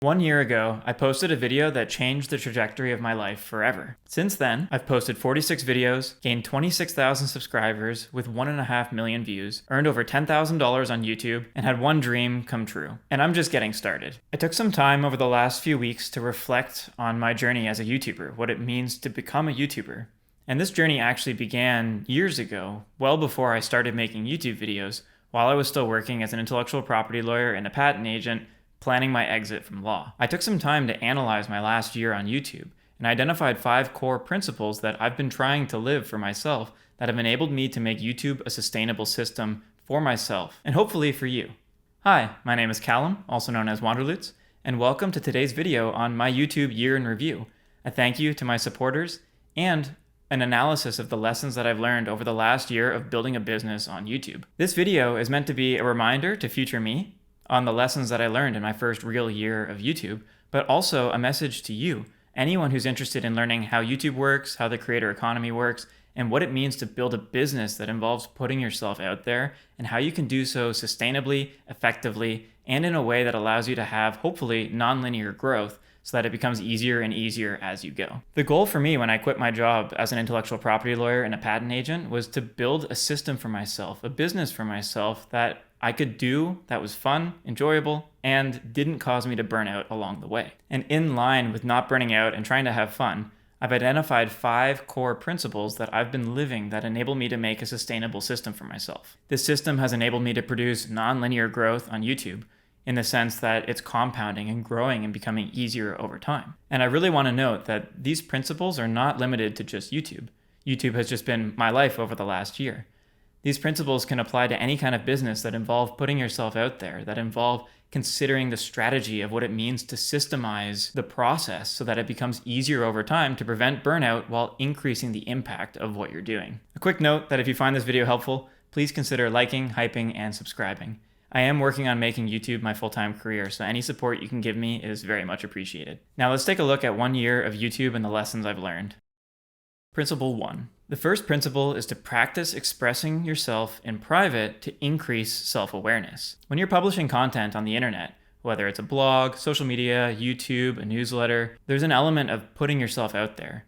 1 year ago, I posted a video that changed the trajectory of my life forever. Since then, I've posted 46 videos, gained 26,000 subscribers with 1.5 million views, earned over $10,000 on YouTube, and had one dream come true. And I'm just getting started. I took some time over the last few weeks to reflect on my journey as a YouTuber, what it means to become a YouTuber. And this journey actually began years ago, well before I started making YouTube videos, while I was still working as an intellectual property lawyer and a patent agent, planning my exit from law. I took some time to analyze my last year on YouTube and identified 5 core principles that I've been trying to live for myself that have enabled me to make YouTube a sustainable system for myself and hopefully for you. Hi, my name is Callum, also known as Wanderloots, and welcome to today's video on my YouTube year in review. A thank you to my supporters and an analysis of the lessons that I've learned over the last year of building a business on YouTube. This video is meant to be a reminder to future me on the lessons that I learned in my first real year of YouTube, but also a message to you, anyone who's interested in learning how YouTube works, how the creator economy works, and what it means to build a business that involves putting yourself out there and how you can do so sustainably, effectively, and in a way that allows you to have, hopefully, nonlinear growth so that it becomes easier and easier as you go. The goal for me when I quit my job as an intellectual property lawyer and a patent agent was to build a system for myself, a business for myself that I could do that was fun, enjoyable, and didn't cause me to burn out along the way. And in line with not burning out and trying to have fun, I've identified 5 core principles that I've been living that enable me to make a sustainable system for myself. This system has enabled me to produce nonlinear growth on YouTube in the sense that it's compounding and growing and becoming easier over time. And I really want to note that these principles are not limited to just YouTube. YouTube has just been my life over the last year. These principles can apply to any kind of business that involve putting yourself out there, that involve considering the strategy of what it means to systemize the process so that it becomes easier over time to prevent burnout while increasing the impact of what you're doing. A quick note that if you find this video helpful, please consider liking, hyping, and subscribing. I am working on making YouTube my full-time career, so any support you can give me is very much appreciated. Now let's take a look at 1 year of YouTube and the lessons I've learned. Principle 1. The first principle is to practice expressing yourself in private to increase self-awareness. When you're publishing content on the internet, whether it's a blog, social media, YouTube, a newsletter, there's an element of putting yourself out there.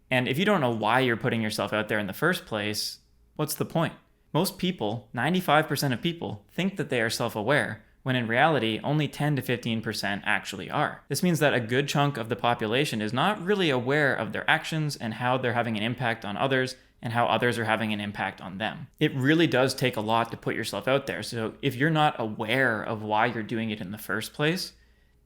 And if you don't know why you're putting yourself out there in the first place, what's the point? Most people, 95% of people, think that they are self-aware, when in reality, only 10 to 15% actually are. This means that a good chunk of the population is not really aware of their actions and how they're having an impact on others and how others are having an impact on them. It really does take a lot to put yourself out there. So if you're not aware of why you're doing it in the first place,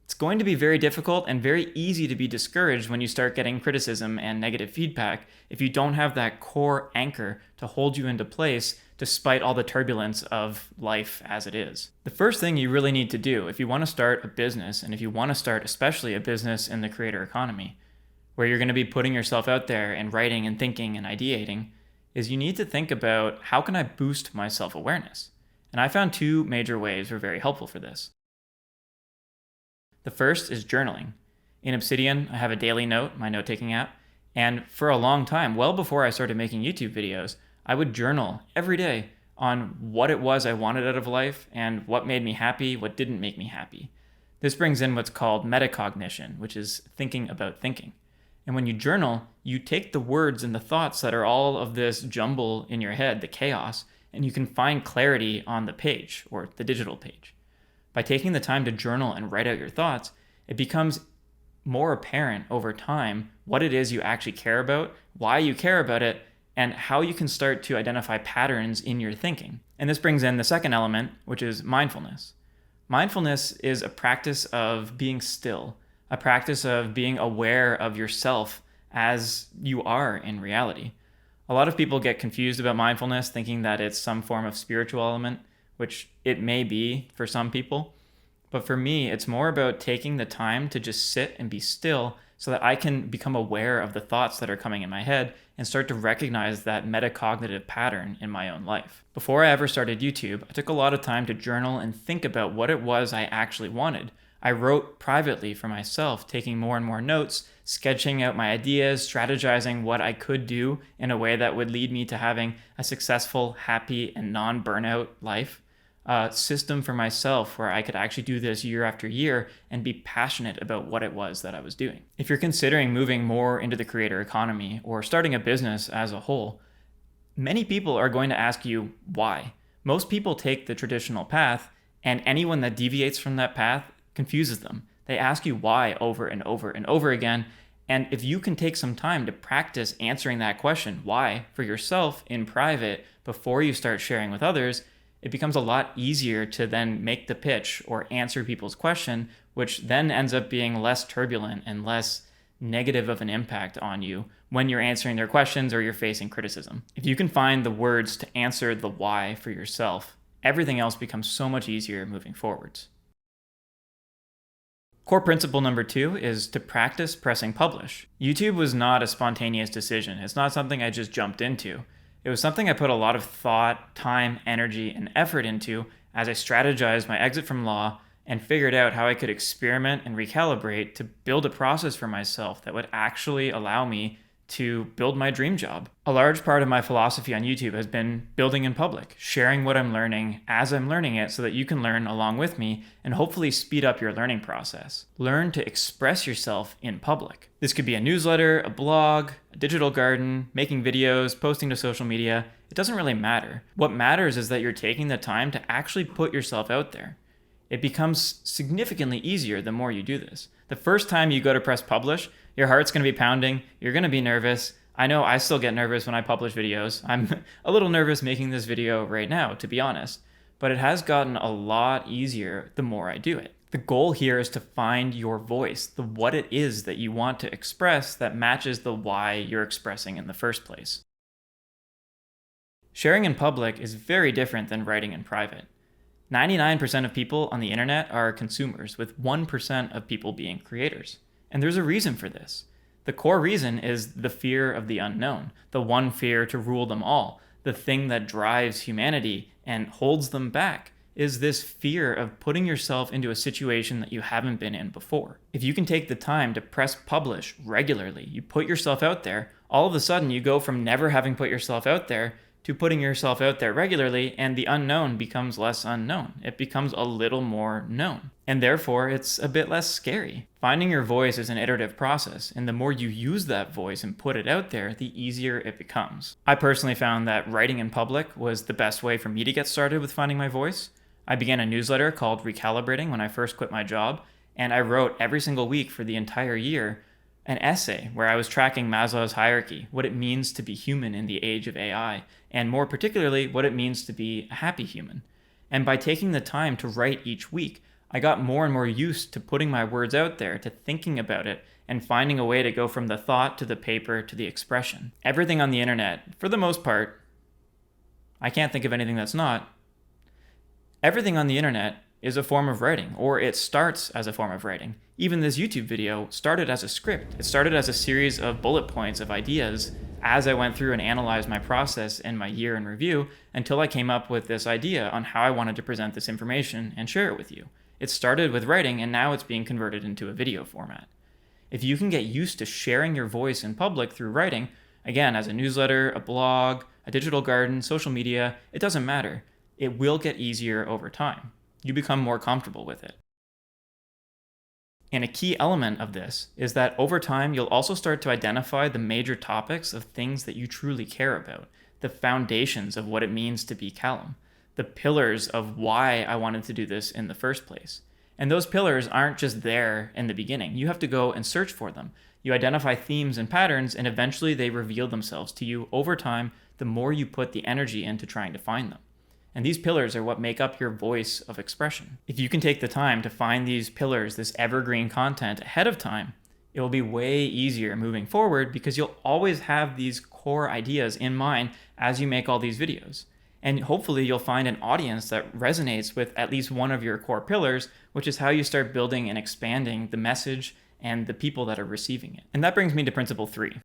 it's going to be very difficult and very easy to be discouraged when you start getting criticism and negative feedback if you don't have that core anchor to hold you into place despite all the turbulence of life as it is. The first thing you really need to do if you want to start a business, and if you want to start especially a business in the creator economy, where you're going to be putting yourself out there and writing and thinking and ideating, is you need to think about how can I boost my self-awareness? And I found 2 major ways were very helpful for this. The first is journaling. In Obsidian, I have a daily note, my note-taking app, and for a long time, well before I started making YouTube videos, I would journal every day on what it was I wanted out of life and what made me happy, what didn't make me happy. This brings in what's called metacognition, which is thinking about thinking. And when you journal, you take the words and the thoughts that are all of this jumble in your head, the chaos, and you can find clarity on the page or the digital page. By taking the time to journal and write out your thoughts, it becomes more apparent over time what it is you actually care about, why you care about it, and how you can start to identify patterns in your thinking. And this brings in the second element, which is mindfulness. Mindfulness is a practice of being still, a practice of being aware of yourself as you are in reality. A lot of people get confused about mindfulness, thinking that it's some form of spiritual element, which it may be for some people. But for me, it's more about taking the time to just sit and be still so that I can become aware of the thoughts that are coming in my head and start to recognize that metacognitive pattern in my own life. Before I ever started YouTube, I took a lot of time to journal and think about what it was I actually wanted. I wrote privately for myself, taking more and more notes, sketching out my ideas, strategizing what I could do in a way that would lead me to having a successful, happy, and non-burnout life. a system for myself where I could actually do this year after year and be passionate about what it was that I was doing. If you're considering moving more into the creator economy or starting a business as a whole, many people are going to ask you why. Most people take the traditional path, and anyone that deviates from that path confuses them. They ask you why over and over and over again. And if you can take some time to practice answering that question, why, for yourself in private before you start sharing with others, it becomes a lot easier to then make the pitch or answer people's question, which then ends up being less turbulent and less negative of an impact on you when you're answering their questions or you're facing criticism. If you can find the words to answer the why for yourself, everything else becomes so much easier moving forwards. Core principle number 2 is to practice pressing publish. YouTube was not a spontaneous decision. It's not something I just jumped into. It was something I put a lot of thought, time, energy, and effort into as I strategized my exit from law and figured out how I could experiment and recalibrate to build a process for myself that would actually allow me to build my dream job. A large part of my philosophy on YouTube has been building in public, sharing what I'm learning as I'm learning it so that you can learn along with me and hopefully speed up your learning process. Learn to express yourself in public. This could be a newsletter, a blog, a digital garden, making videos, posting to social media. It doesn't really matter. What matters is that you're taking the time to actually put yourself out there. It becomes significantly easier the more you do this. The first time you go to press publish, your heart's going to be pounding. You're going to be nervous. I know I still get nervous when I publish videos. I'm a little nervous making this video right now, to be honest. But it has gotten a lot easier the more I do it. The goal here is to find your voice, the what it is that you want to express that matches the why you're expressing in the first place. Sharing in public is very different than writing in private. 99% of people on the internet are consumers, with 1% of people being creators. And there's a reason for this. The core reason is the fear of the unknown, the one fear to rule them all. The thing that drives humanity and holds them back is this fear of putting yourself into a situation that you haven't been in before. If you can take the time to press publish regularly, you put yourself out there, all of a sudden you go from never having put yourself out there to putting yourself out there regularly, and the unknown becomes less unknown. It becomes a little more known. And therefore, it's a bit less scary. Finding your voice is an iterative process, and the more you use that voice and put it out there, the easier it becomes. I personally found that writing in public was the best way for me to get started with finding my voice. I began a newsletter called Recalibrating when I first quit my job, and I wrote every single week for the entire year an essay where I was tracking Maslow's hierarchy, what it means to be human in the age of AI, and more particularly, what it means to be a happy human. And by taking the time to write each week, I got more and more used to putting my words out there, to thinking about it, and finding a way to go from the thought to the paper to the expression. Everything on the internet, for the most part, I can't think of anything that's not, everything on the internet is a form of writing, or it starts as a form of writing. Even this YouTube video started as a script. It started as a series of bullet points of ideas as I went through and analyzed my process and my year in review until I came up with this idea on how I wanted to present this information and share it with you. It started with writing, and now it's being converted into a video format. If you can get used to sharing your voice in public through writing, again, as a newsletter, a blog, a digital garden, social media, it doesn't matter. It will get easier over time. You become more comfortable with it. And a key element of this is that over time, you'll also start to identify the major topics of things that you truly care about, the foundations of what it means to be Callum, the pillars of why I wanted to do this in the first place. And those pillars aren't just there in the beginning. You have to go and search for them. You identify themes and patterns, and eventually they reveal themselves to you over time, the more you put the energy into trying to find them. And these pillars are what make up your voice of expression. If you can take the time to find these pillars, this evergreen content ahead of time, it will be way easier moving forward because you'll always have these core ideas in mind as you make all these videos. And hopefully you'll find an audience that resonates with at least one of your core pillars, which is how you start building and expanding the message and the people that are receiving it. And that brings me to principle 3.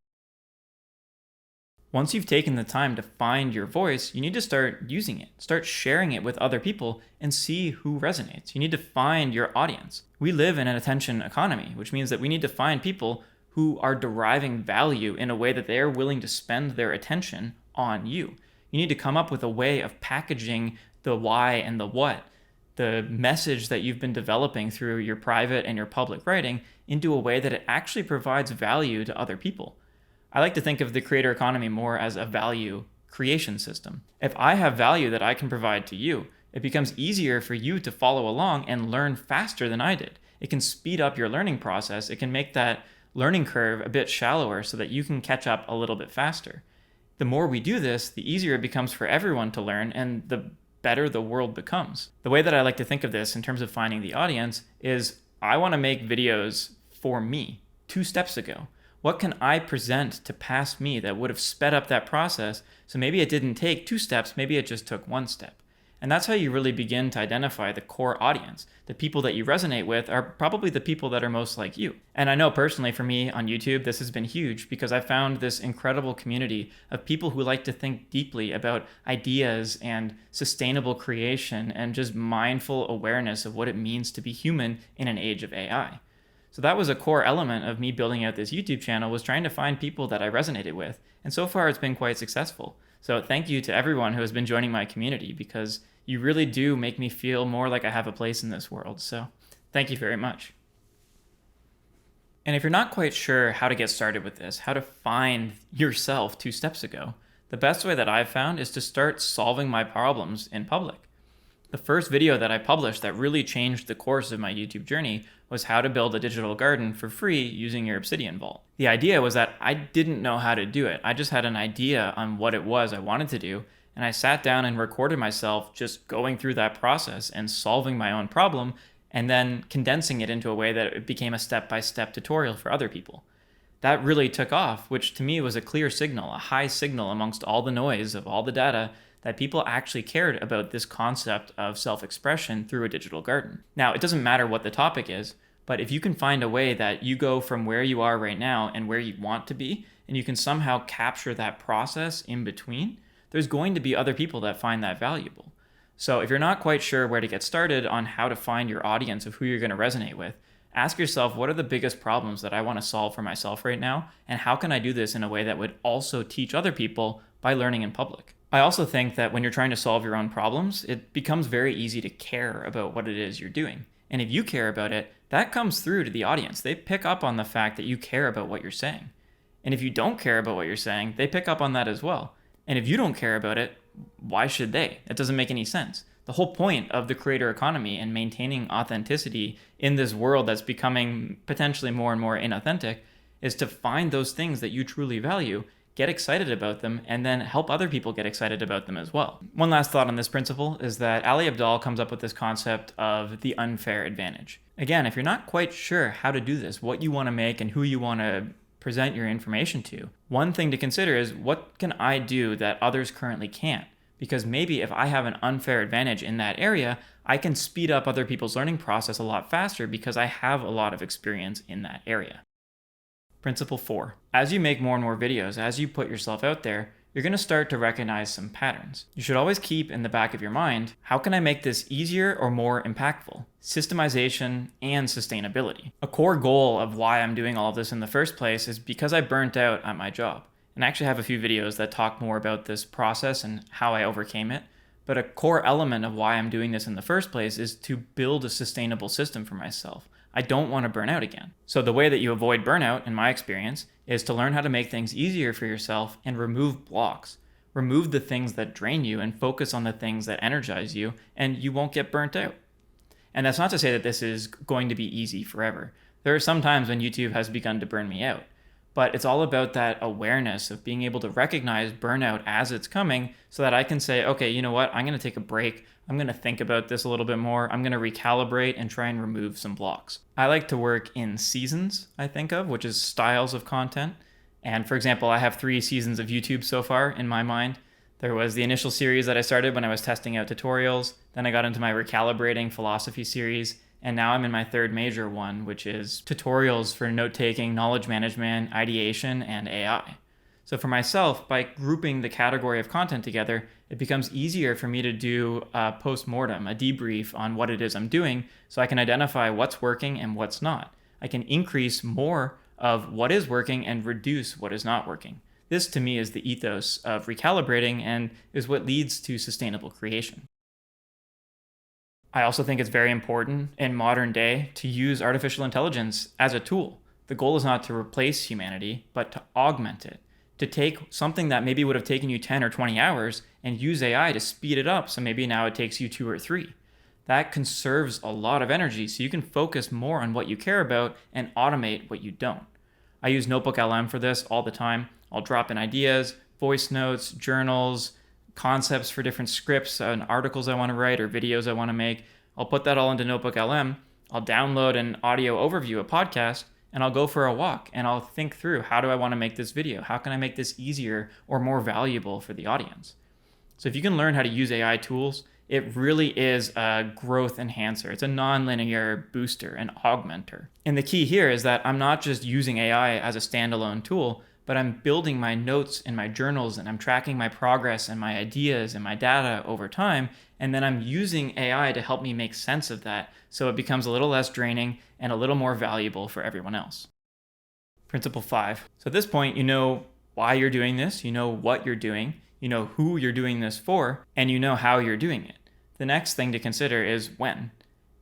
Once you've taken the time to find your voice, you need to start using it, start sharing it with other people and see who resonates. You need to find your audience. We live in an attention economy, which means that we need to find people who are deriving value in a way that they're willing to spend their attention on you. You need to come up with a way of packaging the why and the what, the message that you've been developing through your private and your public writing into a way that it actually provides value to other people. I like to think of the creator economy more as a value creation system. If I have value that I can provide to you, it becomes easier for you to follow along and learn faster than I did. It can speed up your learning process. It can make that learning curve a bit shallower so that you can catch up a little bit faster. The more we do this, the easier it becomes for everyone to learn and the better the world becomes. The way that I like to think of this in terms of finding the audience is I want to make videos for me 2 steps ago. What can I present to past me that would have sped up that process? So maybe it didn't take 2 steps, maybe it just took 1 step. And that's how you really begin to identify the core audience. The people that you resonate with are probably the people that are most like you. And I know personally for me on YouTube, this has been huge because I found this incredible community of people who like to think deeply about ideas and sustainable creation and just mindful awareness of what it means to be human in an age of AI. So that was a core element of me building out this YouTube channel, was trying to find people that I resonated with. And so far it's been quite successful. So thank you to everyone who has been joining my community, because you really do make me feel more like I have a place in this world. So thank you very much. And if you're not quite sure how to get started with this, how to find yourself 2 steps ago, the best way that I've found is to start solving my problems in public. The first video that I published that really changed the course of my YouTube journey was how to build a digital garden for free using your Obsidian Vault. The idea was that I didn't know how to do it. I just had an idea on what it was I wanted to do, and I sat down and recorded myself just going through that process and solving my own problem, and then condensing it into a way that it became a step-by-step tutorial for other people. That really took off, which to me was a clear signal, a high signal amongst all the noise of all the data, that people actually cared about this concept of self-expression through a digital garden. Now, it doesn't matter what the topic is, but if you can find a way that you go from where you are right now and where you want to be, and you can somehow capture that process in between, there's going to be other people that find that valuable. So if you're not quite sure where to get started on how to find your audience of who you're going to resonate with, ask yourself, what are the biggest problems that I want to solve for myself right now? And how can I do this in a way that would also teach other people by learning in public? I also think that when you're trying to solve your own problems, it becomes very easy to care about what it is you're doing. And if you care about it, that comes through to the audience. They pick up on the fact that you care about what you're saying. And if you don't care about what you're saying, they pick up on that as well. And if you don't care about it, why should they? It doesn't make any sense. The whole point of the creator economy and maintaining authenticity in this world that's becoming potentially more and more inauthentic is to find those things that you truly value, get excited about them, and then help other people get excited about them as well. One last thought on this principle is that Ali Abdaal comes up with this concept of the unfair advantage. Again, if you're not quite sure how to do this, what you want to make and who you want to present your information to, one thing to consider is, what can I do that others currently can't? Because maybe if I have an unfair advantage in that area, I can speed up other people's learning process a lot faster because I have a lot of experience in that area. Principle 4. As you make more and more videos, as you put yourself out there, you're going to start to recognize some patterns. You should always keep in the back of your mind, how can I make this easier or more impactful? Systemization and sustainability. A core goal of why I'm doing all of this in the first place is because I burnt out at my job. And I actually have a few videos that talk more about this process and how I overcame it. But a core element of why I'm doing this in the first place is to build a sustainable system for myself. I don't want to burn out again. So the way that you avoid burnout, in my experience, is to learn how to make things easier for yourself and remove blocks. Remove the things that drain you and focus on the things that energize you, and you won't get burnt out. And that's not to say that this is going to be easy forever. There are some times when YouTube has begun to burn me out. But it's all about that awareness of being able to recognize burnout as it's coming so that I can say, okay, you know what? I'm going to take a break. I'm going to think about this a little bit more. I'm going to recalibrate and try and remove some blocks. I like to work in seasons, I think of, which is styles of content. And for example, I have 3 seasons of YouTube so far in my mind. There was the initial series that I started when I was testing out tutorials. Then I got into my recalibrating philosophy series. And now I'm in my 3rd major one, which is tutorials for note-taking, knowledge management, ideation, and AI. So for myself, by grouping the category of content together, it becomes easier for me to do a post-mortem, a debrief on what it is I'm doing, so I can identify what's working and what's not. I can increase more of what is working and reduce what is not working. This, to me, is the ethos of recalibrating and is what leads to sustainable creation. I also think it's very important in modern day to use artificial intelligence as a tool. The goal is not to replace humanity, but to augment it, to take something that maybe would have taken you 10 or 20 hours and use AI to speed it up. So maybe now it takes you 2 or 3. That conserves a lot of energy so you can focus more on what you care about and automate what you don't. I use Notebook LM for this all the time. I'll drop in ideas, voice notes, journals, concepts for different scripts and articles I want to write or videos I want to make. I'll put that all into Notebook LM. I'll download an audio overview, a podcast, and I'll go for a walk and I'll think through, how do I want to make this video? How can I make this easier or more valuable for the audience? So if you can learn how to use AI tools, it really is a growth enhancer. It's a non-linear booster, an augmenter. And the key here is that I'm not just using AI as a standalone tool, but I'm building my notes in my journals and I'm tracking my progress and my ideas and my data over time. And then I'm using AI to help me make sense of that so it becomes a little less draining and a little more valuable for everyone else. Principle 5. So at this point, you know why you're doing this, you know what you're doing, you know who you're doing this for, and you know how you're doing it. The next thing to consider is when.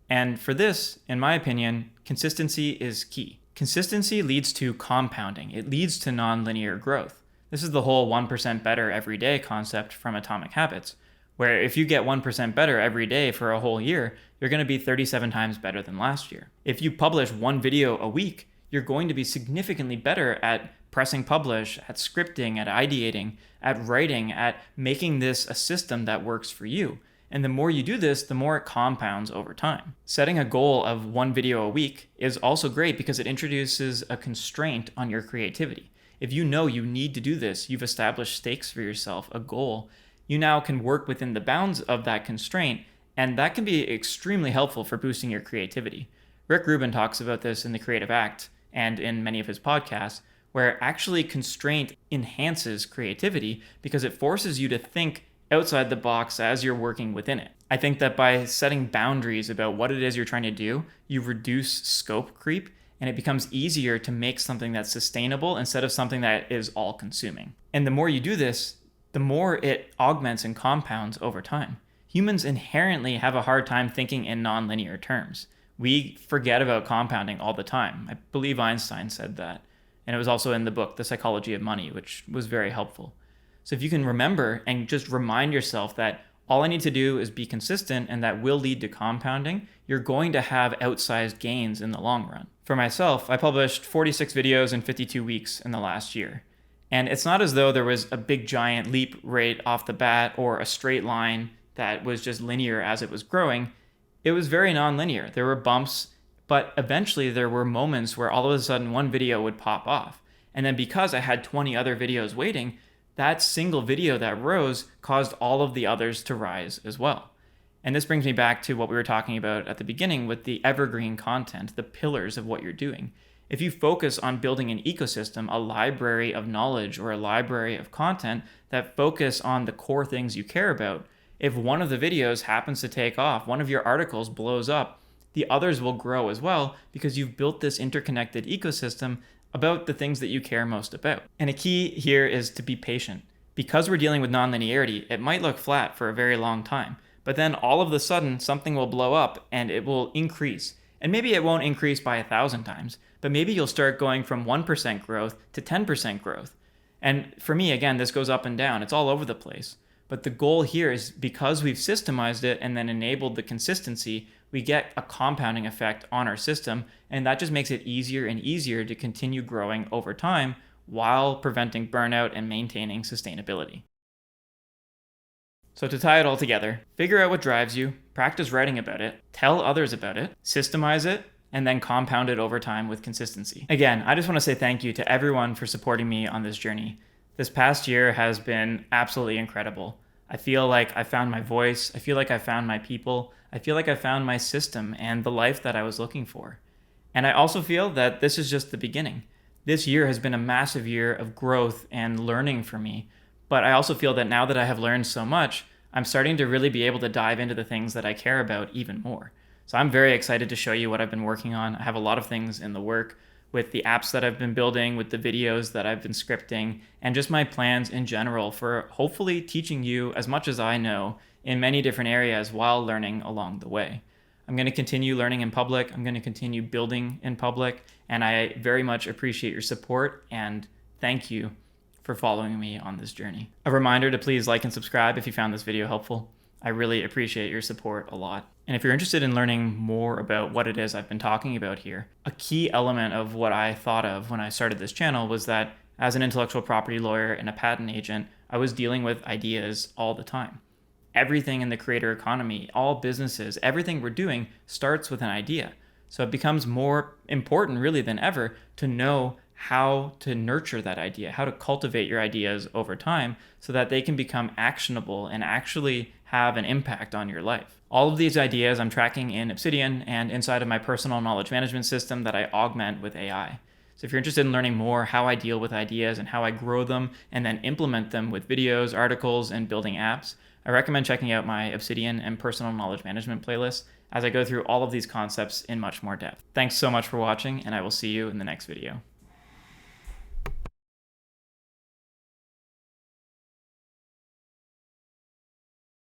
And for this, in my opinion, consistency is key. Consistency leads to compounding. It leads to nonlinear growth. This is the whole 1% better every day concept from Atomic Habits, where if you get 1% better every day for a whole year, you're going to be 37 times better than last year. If you publish one video a week, you're going to be significantly better at pressing publish, at scripting, at ideating, at writing, at making this a system that works for you. And the more you do this, the more it compounds over time. Setting a goal of one video a week is also great because it introduces a constraint on your creativity. If you know you need to do this, you've established stakes for yourself, a goal, you now can work within the bounds of that constraint, and that can be extremely helpful for boosting your creativity. Rick Rubin talks about this in The Creative Act and in many of his podcasts, where actually constraint enhances creativity because it forces you to think outside the box as you're working within it. I think that by setting boundaries about what it is you're trying to do, you reduce scope creep and it becomes easier to make something that's sustainable instead of something that is all consuming. And the more you do this, the more it augments and compounds over time. Humans inherently have a hard time thinking in nonlinear terms. We forget about compounding all the time. I believe Einstein said that. And it was also in the book, The Psychology of Money, which was very helpful. So if you can remember and just remind yourself that all I need to do is be consistent and that will lead to compounding, you're going to have outsized gains in the long run. For myself, I published 46 videos in 52 weeks in the last year. And it's not as though there was a big giant leap right off the bat or a straight line that was just linear as it was growing. It was very non-linear. There were bumps, but eventually there were moments where all of a sudden one video would pop off. And then because I had 20 other videos waiting, that single video that rose caused all of the others to rise as well. And this brings me back to what we were talking about at the beginning with the evergreen content, the pillars of what you're doing. If you focus on building an ecosystem, a library of knowledge or a library of content that focus on the core things you care about, if one of the videos happens to take off, one of your articles blows up, the others will grow as well because you've built this interconnected ecosystem about the things that you care most about. And a key here is to be patient. Because we're dealing with nonlinearity, it might look flat for a very long time, but then all of a sudden something will blow up and it will increase. And maybe it won't increase by 1,000 times, but maybe you'll start going from 1% growth to 10% growth. And for me, again, this goes up and down. It's all over the place. But the goal here is because we've systemized it and then enabled the consistency, we get a compounding effect on our system, and that just makes it easier and easier to continue growing over time while preventing burnout and maintaining sustainability. So to tie it all together, figure out what drives you, practice writing about it, tell others about it, systemize it, and then compound it over time with consistency. Again, I just want to say thank you to everyone for supporting me on this journey. This past year has been absolutely incredible. I feel like I found my voice. I feel like I found my people. I feel like I found my system and the life that I was looking for. And I also feel that this is just the beginning. This year has been a massive year of growth and learning for me. But I also feel that now that I have learned so much, I'm starting to really be able to dive into the things that I care about even more. So I'm very excited to show you what I've been working on. I have a lot of things in the work with the apps that I've been building, with the videos that I've been scripting, and just my plans in general for hopefully teaching you as much as I know in many different areas while learning along the way. I'm going to continue learning in public. I'm going to continue building in public. And I very much appreciate your support and thank you for following me on this journey. A reminder to please like and subscribe if you found this video helpful. I really appreciate your support a lot. And if you're interested in learning more about what it is I've been talking about here, a key element of what I thought of when I started this channel was that as an intellectual property lawyer and a patent agent, I was dealing with ideas all the time. Everything in the creator economy, all businesses, everything we're doing starts with an idea. So it becomes more important really than ever to know how to nurture that idea, how to cultivate your ideas over time so that they can become actionable and actually have an impact on your life. All of these ideas I'm tracking in Obsidian and inside of my personal knowledge management system that I augment with AI. So if you're interested in learning more how I deal with ideas and how I grow them and then implement them with videos, articles, and building apps, I recommend checking out my Obsidian and personal knowledge management playlist as I go through all of these concepts in much more depth. Thanks so much for watching, and I will see you in the next video.